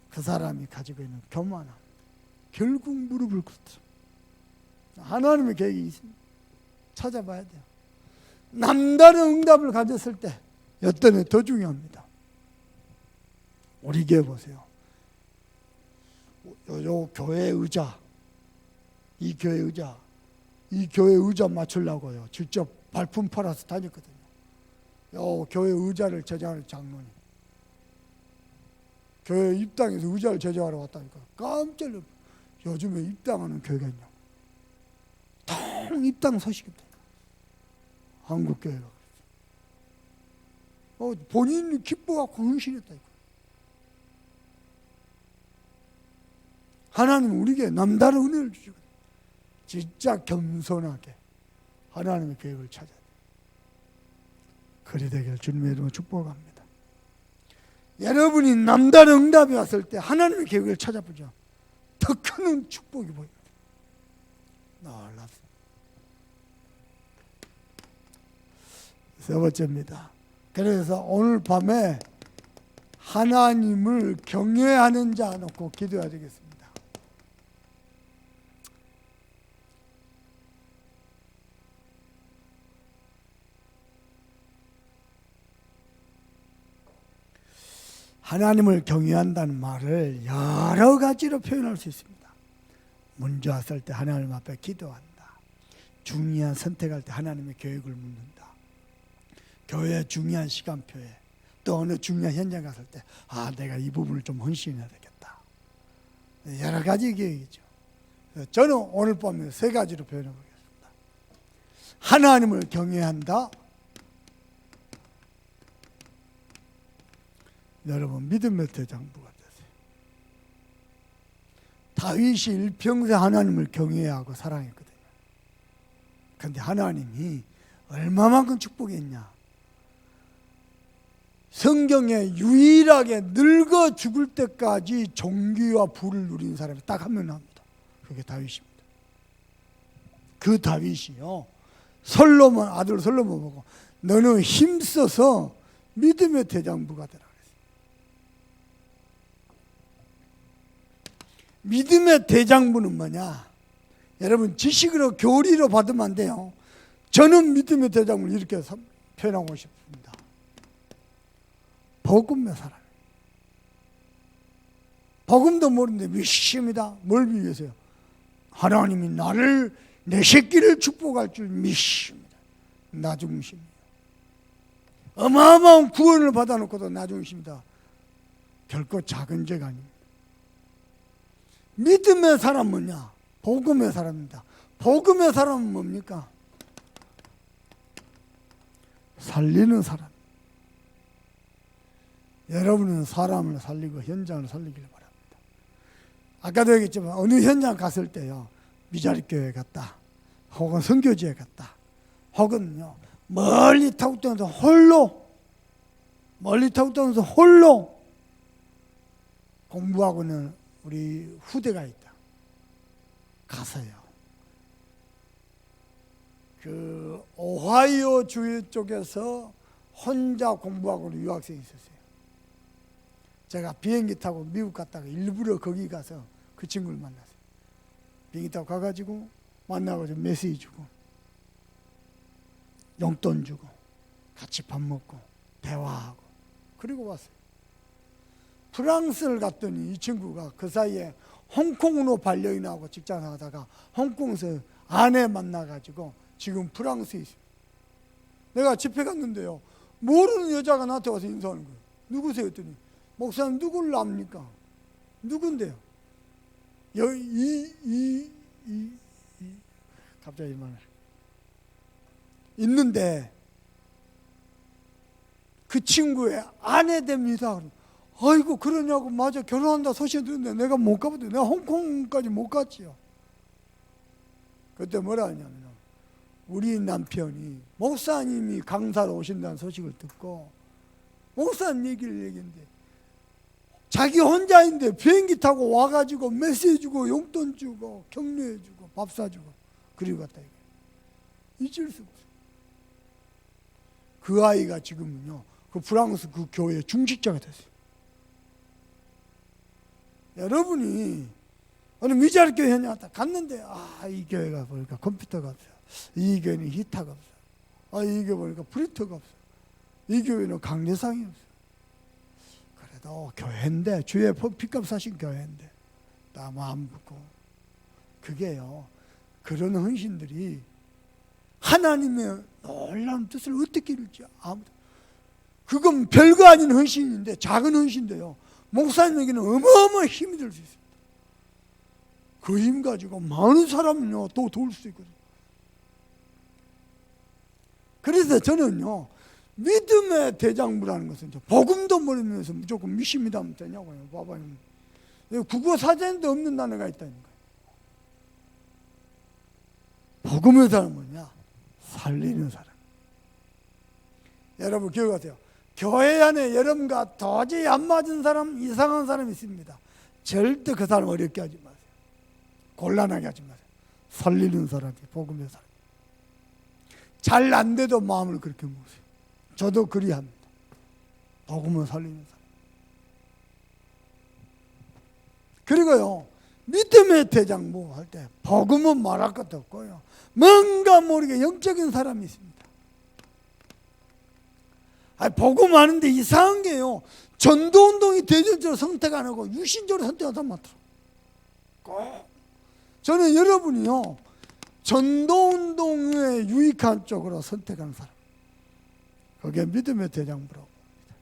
그 사람이 가지고 있는 교만함, 결국 무릎을 꿇더라. 하나님의 계획이 있습니다. 찾아봐야 돼요. 남다른 응답을 가졌을 때 어떤 애 더 중요합니다. 우리 교회 보세요. 요 교회 의자, 이 교회 의자 맞추려고요. 직접 발품 팔아서 다녔거든요. 요 교회 의자를 제작하는 장로님. 교회 입당해서 의자를 제작하러 왔다니까 깜짝 놀랐어요. 요즘에 입당하는 교회가 있냐고. 통 입당 소식이 없다. 한국 교회가 그랬어요. 본인이 기뻐갖고 헌신했다. 하나님은 우리에게 남다른 은혜를 주시거든요. 진짜 겸손하게 하나님의 계획을 찾아야 돼요. 그리 되길 주님의 이름으로 축복합니다. 여러분이 남다른 응답이 왔을 때 하나님의 계획을 찾아보죠. 더 큰 축복이 보입니다. 놀랍습니다. 세 번째입니다. 그래서 오늘 밤에 하나님을 경외하는 자 놓고 기도해야 되겠습니다. 하나님을 경외한다는 말을 여러 가지로 표현할 수 있습니다. 문제 왔을 때 하나님 앞에 기도한다. 중요한 선택할 때 하나님의 계획을 묻는다. 교회 중요한 시간표에 또 어느 중요한 현장 갔을 때 내가 이 부분을 좀 헌신해야 되겠다. 여러 가지 계획이죠. 저는 오늘 밤에 세 가지로 표현해 보겠습니다. 하나님을 경외한다. 여러분 믿음의 대장부가 되세요. 다윗이 일평생 하나님을 경외하고 사랑했거든요. 그런데 하나님이 얼마만큼 축복했냐. 성경에 유일하게 늙어 죽을 때까지 존귀와 부를 누린 사람이 딱 한 명 나옵니다. 그게 다윗입니다. 그 다윗이요, 아들 솔로몬 보고 너는 힘써서 믿음의 대장부가 되라. 믿음의 대장부는 뭐냐? 여러분 지식으로 교리로 받으면 안 돼요. 저는 믿음의 대장부를 이렇게 표현하고 싶습니다. 복음의 사람. 복음도 모르는데 믿습니다. 뭘 믿으세요? 하나님이 나를 내 새끼를 축복할 줄 믿습니다. 나 중심이에요. 어마어마한 구원을 받아놓고도 나 중심이다. 결코 작은 죄가 아닙니다. 믿음의 사람은 뭐냐? 복음의 사람입니다. 복음의 사람은 뭡니까? 살리는 사람. 여러분은 사람을 살리고 현장을 살리길 바랍니다. 아까도 얘기했지만 어느 현장 갔을 때요, 미자립교회 갔다, 혹은 선교지에 갔다, 혹은요 멀리 타고 떠나서 홀로 공부하고 있는 우리 후대가 있다. 가서요, 그 오하이오 주 쪽에서 혼자 공부하고 있는 유학생이 있었어요. 제가 비행기 타고 미국 갔다가 일부러 거기 가서 그 친구를 만났어요. 비행기 타고 가가지고 만나가지고 메시지 주고 용돈 주고 같이 밥 먹고 대화하고 그리고 왔어요. 프랑스를 갔더니 이 친구가 그 사이에 홍콩으로 반려인하고 직장하다가 홍콩에서 아내 만나가지고 지금 프랑스에 있어요. 내가 집회 갔는데요, 모르는 여자가 나한테 와서 인사하는 거예요. 누구세요? 했더니 목사님 누구를 압니까? 누군데요? 갑자기 말을 있는데 그 친구의 아내 됩니다. 아이고 그러냐고. 맞아, 결혼한다 소식 듣는데 내가 못 가거든. 내가 홍콩까지 못 갔지요. 그때 뭐라 하냐면 우리 남편이 목사님이 강사로 오신다는 소식을 듣고 목사님 얘기인데 자기 혼자인데 비행기 타고 와가지고 메시지 주고 용돈 주고 격려해 주고 밥 사주고 그리고 갔다. 잊을 수 없어요. 그 아이가 지금은요 그 프랑스 그 교회 중직자가 됐어요. 여러분이 어느 미자리 교회에 갔는데 이 교회가 보니까 컴퓨터가 없어요. 이 교회는 히터가 없어요. 이 교회 보니까 프린터가 없어요. 이 교회는 강례상이 없어요. 그래도 교회인데 주의 핏값 사신 교회인데 나 마음 붙고 그게요 그런 헌신들이 하나님의 놀라운 뜻을 어떻게 이룰지 아무도 그건 별거 아닌 헌신인데 작은 헌신인데요 목사님에게는 어마어마한 힘이 될 수 있습니다. 그 힘 가지고 많은 사람은요 또 도울 수 있거든요. 그래서 저는요 믿음의 대장부라는 것은 복음도 모르면서 무조건 믿습니다 하면 되냐고요. 봐봐요. 국어 사전에도 없는 단어가 있다니까요. 복음의 사람은 뭐냐? 살리는 사람. 여러분 기억하세요. 교회 안에 여러분과 도저히 안 맞은 사람, 이상한 사람이 있습니다. 절대 그 사람 어렵게 하지 마세요. 곤란하게 하지 마세요. 살리는 사람이 복음의 사람. 잘 안 돼도 마음을 그렇게 먹으세요. 저도 그리합니다. 복음을 살리는 사람. 그리고요 믿음의 대장부 할 때 복음은 말할 것도 없고요 뭔가 모르게 영적인 사람이 있습니다. 복음 하는데 이상한 게요 전도운동이 대전적으로 선택 안 하고 유신적으로 선택하다 많더라고요. 저는 여러분이요 전도운동에 유익한 쪽으로 선택하는 사람 그게 믿음의 대장부라고 봅니다.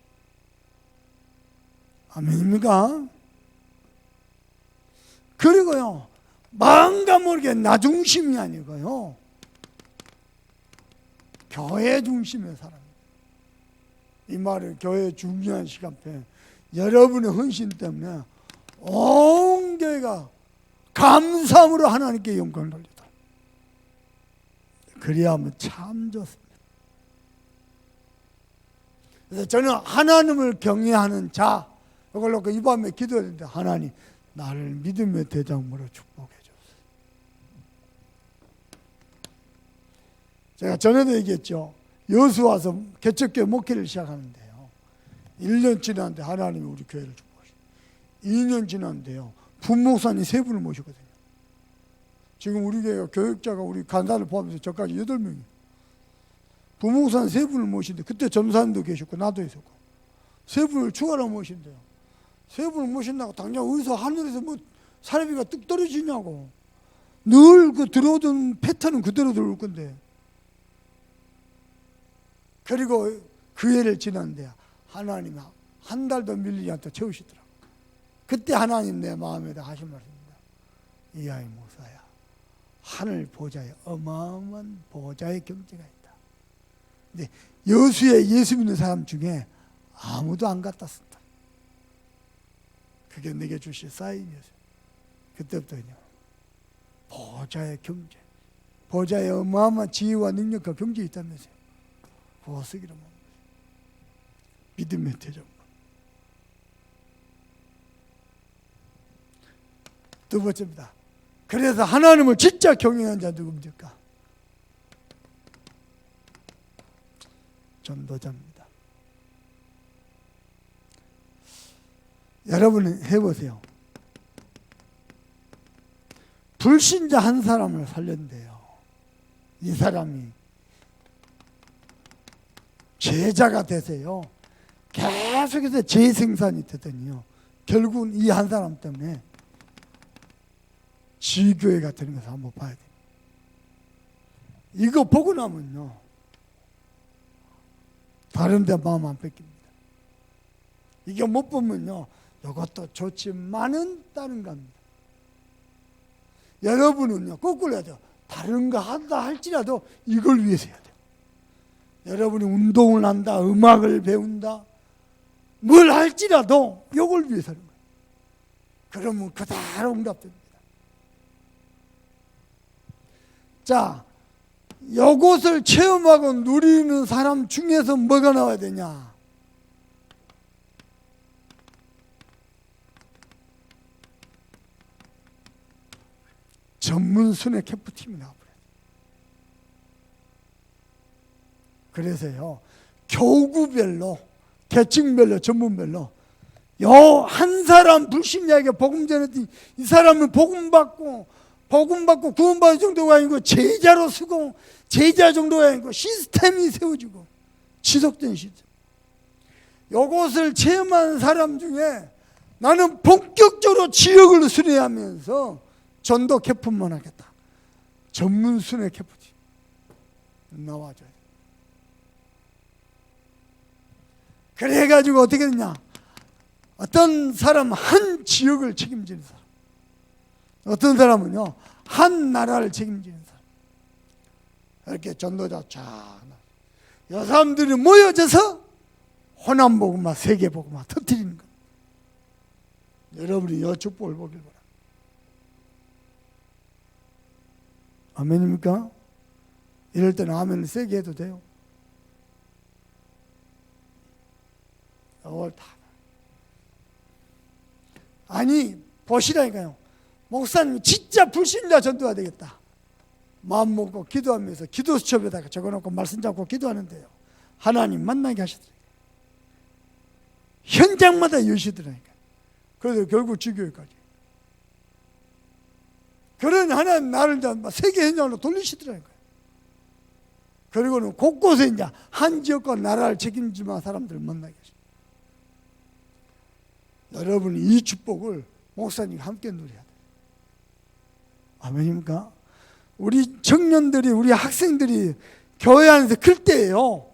아멘입니까? 그리고요 뭔가 모르게 나 중심이 아니고요 교회 중심의 사람. 이 말은 교회 중요한 시간표에 여러분의 헌신 때문에 온 교회가 감사함으로 하나님께 영광을 돌리다. 그리하면 참 좋습니다. 그래서 저는 하나님을 경외하는 자 이걸로 이 밤에 기도했는데 하나님 나를 믿음의 대장부로 축복해 주옵소서. 제가 전에도 얘기했죠. 여수와서 개척교회 목회를 시작하는데요 1년 지났는데 하나님이 우리 교회를 축복하시고 2년 지났는데요 부목사님 3분을 모셨거든요. 지금 우리 교회가 교육자가 우리 간사를 포함해서 저까지 8명이에요. 부목사님 3분을 모신데 그때 점사님도 계셨고 나도 있었고 3분을 추가로 모신대요. 3분을 모신다고 당장 어디서 하늘에서 뭐 사례비가 뚝 떨어지냐고. 늘 그 들어오던 패턴은 그대로 들어올 건데. 그리고 그 해를 지났는데 하나님이 한 달도 밀리지 않고 채우시더라고요. 그때 하나님 내 마음에다 하신 말씀입니다. 이 아이 목사야 하늘 보좌에 어마어마한 보좌의 경제가 있다. 근데 여수에 예수 믿는 사람 중에 아무도 안 갖다 쓴다. 그게 내게 주신 사인이었어요. 그때부터 그냥 보좌의 경제 보좌에 어마어마한 지혜와 능력과 경제 있다면서요. 그거 쓰기로 합니다. 믿음의 대장부. 두 번째입니다. 그래서 하나님을 진짜 경외하는 자 누굽니까? 전도자입니다. 여러분은 해보세요. 불신자 한 사람을 살렸는데요. 이 사람이 제자가 되세요. 계속해서 재생산이 되더니요. 결국은 이 한 사람 때문에 지교회가 되는 것을 한번 봐야 돼요. 이거 보고 나면요. 다른 데 마음 안 뺏깁니다. 이게 못 보면요, 이것도 좋지만은 다른 겁니다. 여러분은요, 거꾸로 해야 돼요. 다른 거 한다 할지라도 이걸 위해서 해야 돼요. 여러분이 운동을 한다, 음악을 배운다, 뭘 할지라도 이걸 위해서 하는 거예요. 그러면 그대로 응답됩니다. 자, 이것을 체험하고 누리는 사람 중에서 뭐가 나와야 되냐? 전문 순회 캠프팀이 나와버려요. 그래서요, 교구별로, 계층별로, 전문별로 요 한 사람 불신자에게 복음 전했더니 이 사람은 복음 받고 구원받을 정도가 아니고 제자로 쓰고 제자 정도가 아니고 시스템이 세워지고 지속된 시스템. 요것을 체험한 사람 중에 나는 본격적으로 지역을 순회하면서 전도 캠프만 하겠다. 전문 순회 캠프지. 나와줘야 돼. 그래가지고 어떻게 되냐? 어떤 사람 한 지역을 책임지는 사람, 어떤 사람은요 한 나라를 책임지는 사람, 이렇게 전도자 쫙, 이 사람들이 모여져서 호남복음화, 세계복음화 터뜨리는 겁니다. 여러분이 이 축복을 보길 바랍니다. 아멘입니까? 이럴 때는 아멘을 세게 해도 돼요. 이걸 다. 아니, 보시라니까요. 목사님 진짜 불신자 전도가 되겠다. 마음 먹고 기도하면서 기도 수첩에다가 적어놓고 말씀 잡고 기도하는데요, 하나님 만나게 하시더라고요. 현장마다 여시더라니까요. 그래서 결국 지교회까지. 그런 하나님 나를 세계 현장으로 돌리시더라고요. 그리고는 곳곳에 이제 한 지역과 나라를 책임지는 사람들을 만나게 하시더라고요. 여러분이 이 축복을 목사님과 함께 누려야 돼요. 아멘입니까? 우리 청년들이, 우리 학생들이 교회 안에서 클 때예요.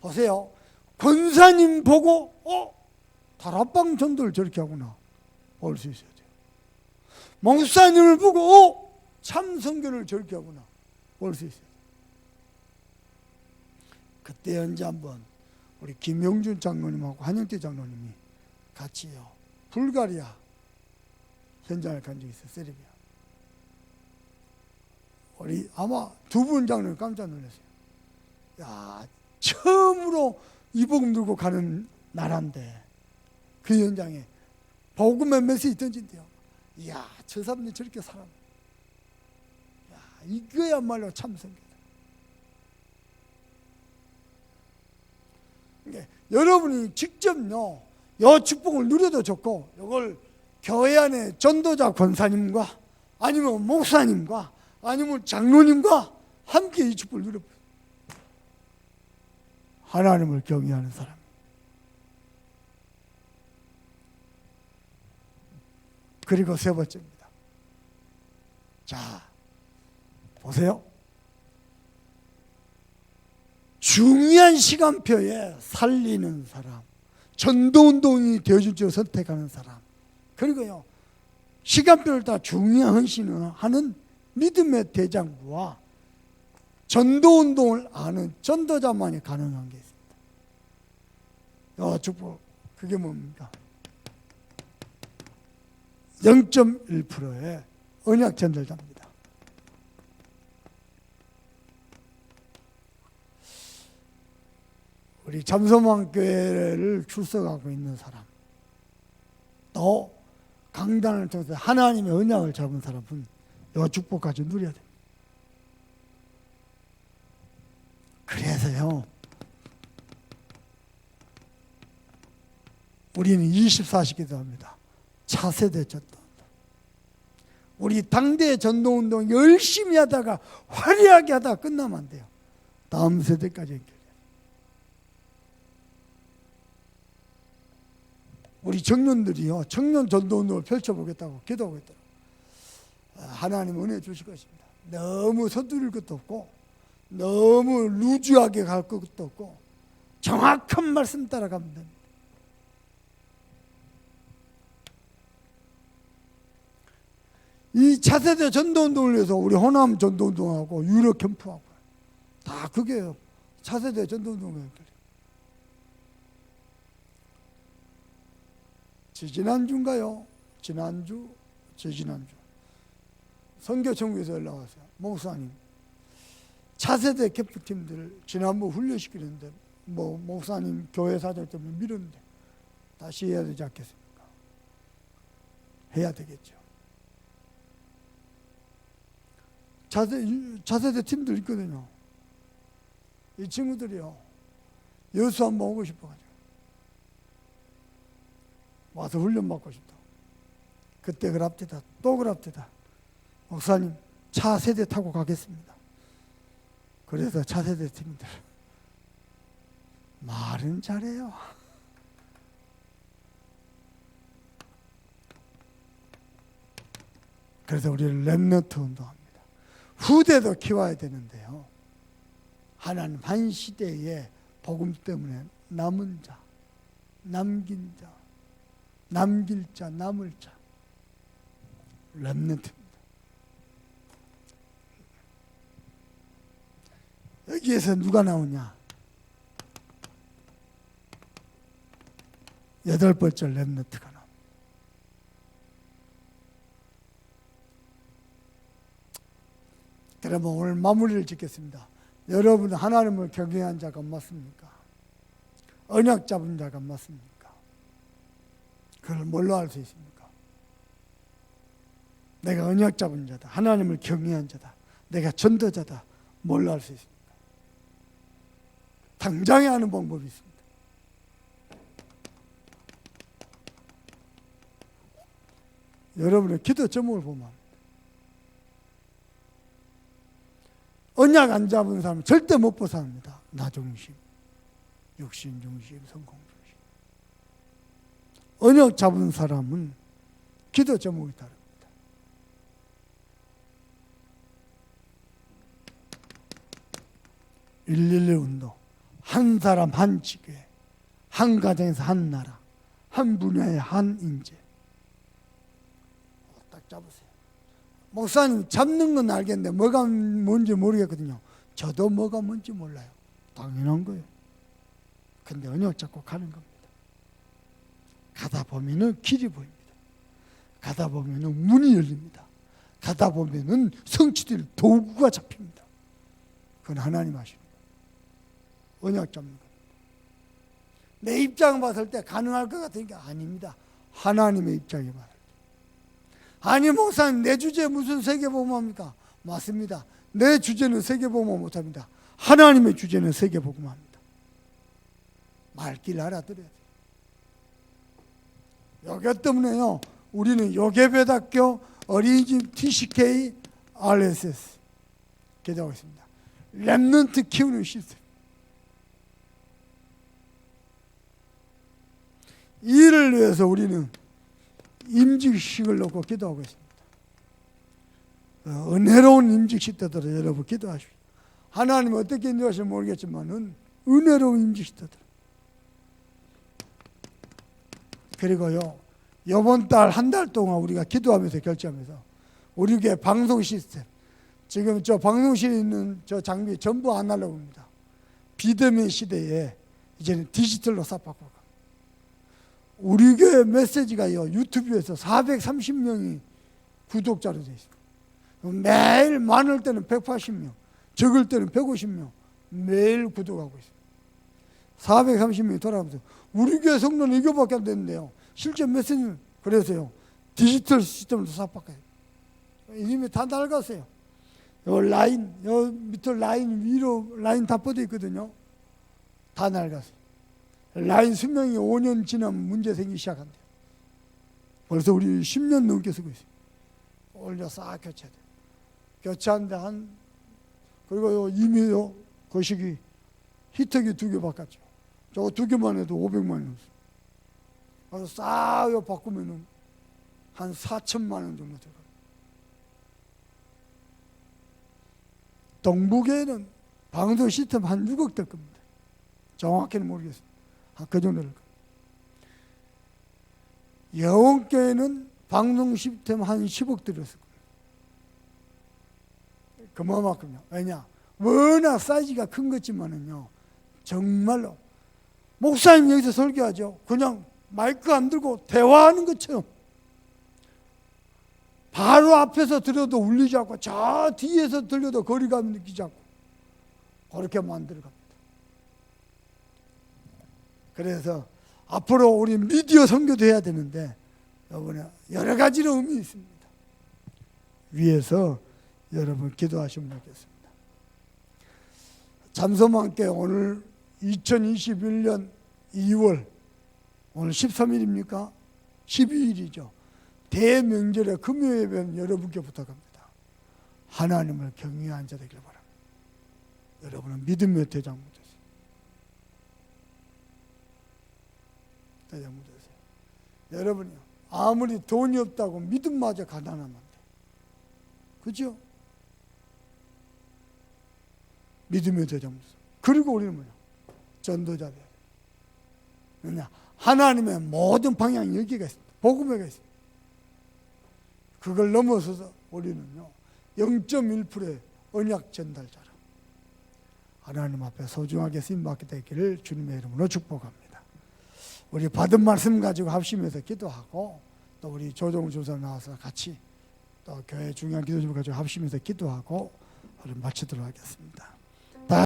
보세요. 권사님 보고 다락방 전도를 저렇게 하구나 볼 수 있어야 돼요. 목사님을 보고 참 선교를 저렇게 하구나 볼 수 있어요. 그때 언제 한번 우리 김영준 장로님하고 한영태 장로님이 같이요 불가리아 현장을 간 적이 있어요. 세르비아. 우리 아마 두 분 장로님 깜짝 놀랐어요. 야, 처음으로 이 복음 들고 가는 나라인데 그 현장에 복음의 메시지 던진대요. 이야, 저 사람들이 저렇게 살아. 야, 이거야말로 참 선교다. 그러니까 여러분이 직접요 이 축복을 누려도 좋고, 이걸 교회 안에 전도자 권사님과 아니면 목사님과 아니면 장로님과 함께 이 축복을 누려보세요. 하나님을 경외하는 사람. 그리고 세 번째입니다. 자, 보세요. 중요한 시간표에 살리는 사람, 전도운동이 되어줄 줄 선택하는 사람, 그리고요 시간표를 다 중요한 헌신을 하는 믿음의 대장부와 전도운동을 아는 전도자만이 가능한 게 있습니다. 축복, 그게 뭡니까? 0.1%의 언약 전달자입니다. 우리 잠소망교회를 출석하고 있는 사람, 또 강단을 통해서 하나님의 언약을 잡은 사람은 이 축복까지 누려야 됩니다. 그래서요 우리는 24시 기도합니다. 차세대 전도. 우리 당대 전도운동 열심히 하다가 화려하게 하다가 끝나면 안 돼요. 다음 세대까지 연결해요. 우리 청년들이요 청년 전도운동을 펼쳐보겠다고 기도하고 있더라고요. 하나님 은혜 주실 것입니다. 너무 서두를 것도 없고 너무 루즈하게 갈 것도 없고 정확한 말씀 따라가면 됩니다. 이 차세대 전도운동을 위해서 우리 호남 전도운동하고 유럽 캠프하고 다 그게 차세대 전도운동을 지난주인가요? 지난주 선교청구에서 연락 왔어요. 목사님, 차세대 캠프팀들 지난번 훈련시키는데 목사님 교회 사정 때문에 미뤘는데 다시 해야 되지 않겠습니까? 해야 되겠죠. 차세대 팀들 있거든요. 이 친구들이요, 여수 한번 오고 싶어가지고 와서 훈련 받고 싶다. 그때 그럽디다, 또 그럽디다. 목사님, 차세대 타고 가겠습니다. 그래서 차세대 팀들 말은 잘해요. 그래서 우리는 렘넌트 운동합니다. 후대도 키워야 되는데요, 하나님 한 시대에 복음 때문에 남은 자, 남긴 자, 남길 자, 남을 자, 렘넌트입니다. 여기에서 누가 나오냐? 8번째 렘넌트가 나옵니다. 그러면 오늘 마무리를 짓겠습니다. 여러분, 하나님을 경외한 자가 맞습니까? 언약 잡은 자가 맞습니까? 그걸 뭘로 알 수 있습니까? 내가 언약 잡은 자다, 하나님을 경외한 자다, 내가 전도자다, 뭘로 알 수 있습니까? 당장에 하는 방법이 있습니다. 여러분의 기도 제목을 보면 언약 안 잡은 사람은 절대 못 벗어납니다. 나 중심, 육신 중심, 성공 중심. 언약 잡은 사람은 기도 제목이 다릅니다. 일일일 운동, 한 사람 한 직회, 한 가정에서 한 나라, 한 분야의 한 인재. 딱 잡으세요. 목사님, 잡는 건 알겠는데 뭐가 뭔지 모르겠거든요. 저도 뭐가 뭔지 몰라요. 당연한 거예요. 근데 언약 잡고 가는 겁니다. 가다 보면은 길이 보입니다. 가다 보면은 문이 열립니다. 가다 보면은 성취될 도구가 잡힙니다. 그건 하나님 하시는 거예요. 언약 잡는 거예요. 내 입장 봤을 때 가능할 것 같으니까 아닙니다. 하나님의 입장에 봤을 때. 아니, 목사님, 내 주제 무슨 세계복음합니까? 맞습니다. 내 주제는 세계복음 못합니다. 하나님의 주제는 세계복음합니다. 말길 알아들어야 돼요. 여기 때문에요, 우리는 요괴배학교 어린이집 TCK RSS 개장하고 있습니다. 렘넌트 키우는 시스템. 이를 위해서 우리는 임직식을 놓고 기도하고 있습니다. 은혜로운 임직식 때들은 여러분 기도하십시오. 하나님 어떻게 인도하실지 모르겠지만은 은혜로운 임직식 때들. 그리고요, 이번 달 한 달 동안 우리가 기도하면서 결정하면서 우리 교회 방송 시스템, 지금 저 방송실에 있는 저 장비 전부 아날로그입니다. 비대면 시대에 이제는 디지털로 삽바꾸고, 우리 교회 메시지가요, 유튜브에서 430명이 구독자로 되어 있습니다. 매일 많을 때는 180명, 적을 때는 150명 매일 구독하고 있습니다. 430명이 돌아가면서 우리 교회 성도는 이거밖에 안 되는데요, 실제 메시지는 그래서요, 디지털 시스템으로 삽바꿔요. 이미 다 낡았어요. 요 라인, 요 밑에 라인 위로 라인 다 뻗어 있거든요. 다 낡았어요. 라인 수명이 5년 지나면 문제 생기기 시작한대요. 벌써 우리 10년 넘게 쓰고 있어요. 올려 싹 교체해야 돼요. 교체하는데 그리고 이미요, 거시기 히터기 2개 바꿨죠. 저거 2개만 해도 500만 원 넣었어요. 그래서 싹 바꾸면은 한 4천만 원 정도 들어가요. 동북에는 방송 시스템 한 6억 될 겁니다. 정확히는 모르겠습니다. 그 정도 될 겁니다. 영원교회는 방송 시스템 한 10억 들였을 겁니다. 그만큼요. 왜냐? 워낙 사이즈가 큰 거지만은요. 정말로 목사님 여기서 설교하죠. 그냥 마이크 안 들고 대화하는 것처럼 바로 앞에서 들어도 울리지 않고 저 뒤에서 들려도 거리감이 느끼지 않고 그렇게 만들어 갑니다. 그래서 앞으로 우리 미디어 선교도 해야 되는데 이번에 여러 가지로 의미 있습니다. 위에서 여러분 기도하시면 되겠습니다. 잠소만께 오늘 2021년 2월 오늘 13일입니까? 12일이죠. 대명절에 금요예배는 여러분께 부탁합니다. 하나님을 경외한 자 되길 바랍니다. 여러분은 믿음의 대장부 되세요. 대장부 되세요. 여러분이요. 아무리 돈이 없다고 믿음마저 가난하면 안 돼. 그죠? 믿음의 대장부 되세요. 그리고 우리는 뭐냐? 전도자 돼야 돼. 왜냐? 하나님의 모든 방향이 여기가 있습니다. 복음에가 있습니다. 그걸 넘어서서 우리는요 0.1%의 언약 전달자로 하나님 앞에 소중하게 쓰임받게 되기를 주님의 이름으로 축복합니다. 우리 받은 말씀 가지고 합심해서 기도하고 또 우리 조정 조사 나와서 같이 또 교회 중요한 기도집을 가지고 합심해서 기도하고 오늘 마치도록 하겠습니다.